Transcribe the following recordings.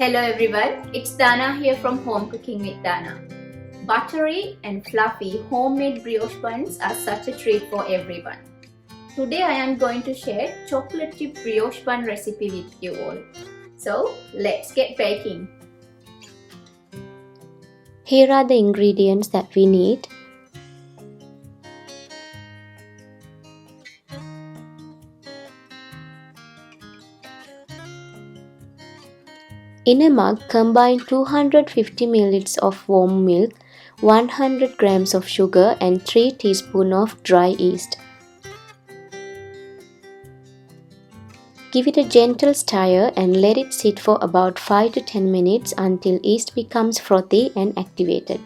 Hello everyone, it's Dana here from Home Cooking with Dana. Buttery and fluffy homemade brioche buns are such a treat for everyone. Today I am going to share chocolate chip brioche bun recipe with you all. So let's get baking. Here are the ingredients that we need. In a mug, combine 250 ml of warm milk, 100 grams of sugar and 3 teaspoons of dry yeast. Give it a gentle stir and let it sit for about 5 to 10 minutes until yeast becomes frothy and activated.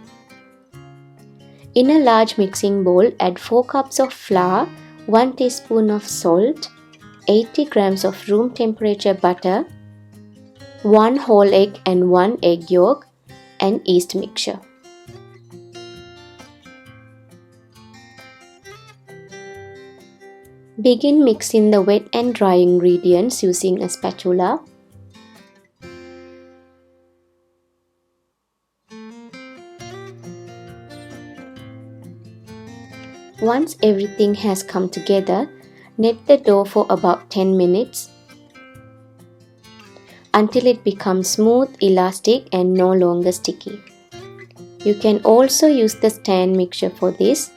In a large mixing bowl, add 4 cups of flour, 1 teaspoon of salt, 80 grams of room temperature butter, 1 whole egg and 1 egg yolk and yeast mixture. Begin mixing the wet and dry ingredients using a spatula. Once everything has come together, knead the dough for about 10 minutes until it becomes smooth, elastic and no longer sticky. You can also use the stand mixture for this.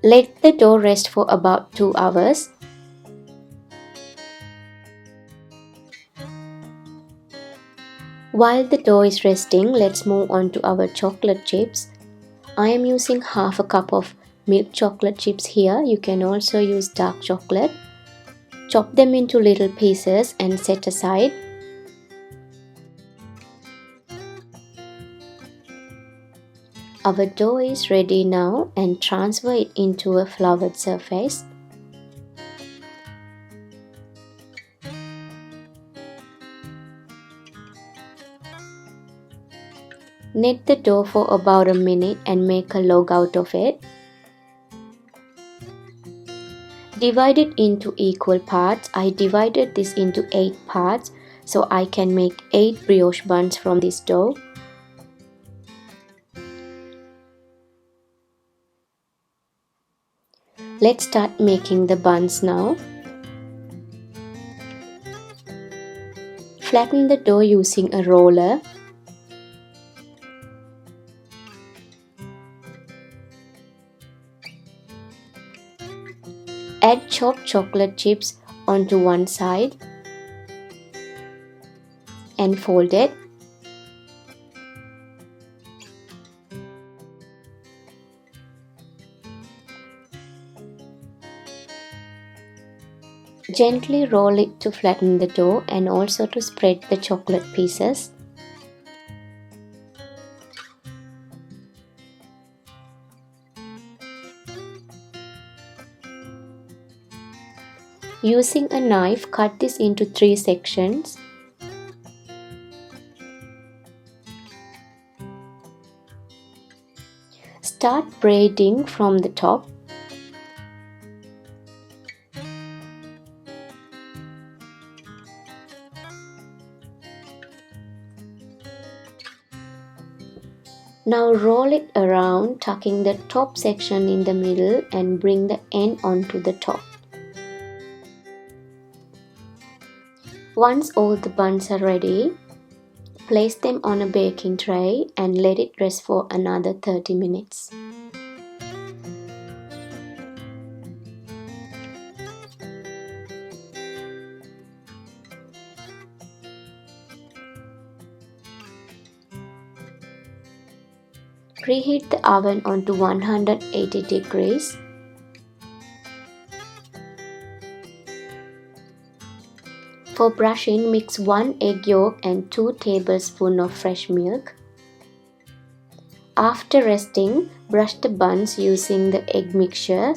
Let the dough rest for about 2 hours. While the dough is resting, let's move on to our chocolate chips. I am using half a cup of milk chocolate chips here. You can also use dark chocolate. Chop them into little pieces and set aside. Our dough is ready now and transfer it into a floured surface. Knead the dough for about a minute and make a log out of it. Divide it into equal parts. I divided this into 8 parts so I can make 8 brioche buns from this dough. Let's start making the buns now. Flatten the dough using a roller. Add chopped chocolate chips onto one side and fold it. Gently roll it to flatten the dough and also to spread the chocolate pieces. Using a knife, cut this into 3 sections. Start braiding from the top. Now roll it around, tucking the top section in the middle and bring the end onto the top. Once all the buns are ready, place them on a baking tray and let it rest for another 30 minutes. Preheat the oven onto 180 degrees. For brushing, mix 1 egg yolk and 2 tablespoons of fresh milk. After resting, brush the buns using the egg mixture.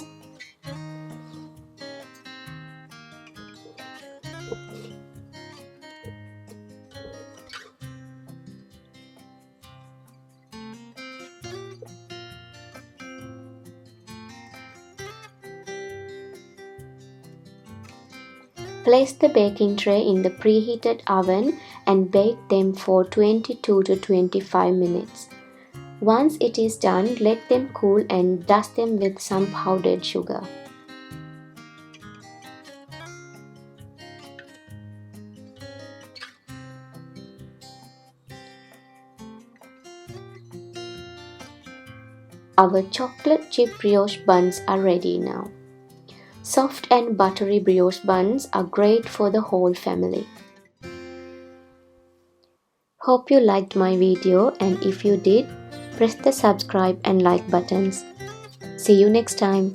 Place the baking tray in the preheated oven and bake them for 22 to 25 minutes. Once it is done, let them cool and dust them with some powdered sugar. Our chocolate chip brioche buns are ready now. Soft and buttery brioche buns are great for the whole family. Hope you liked my video, and if you did, press the subscribe and like buttons. See you next time.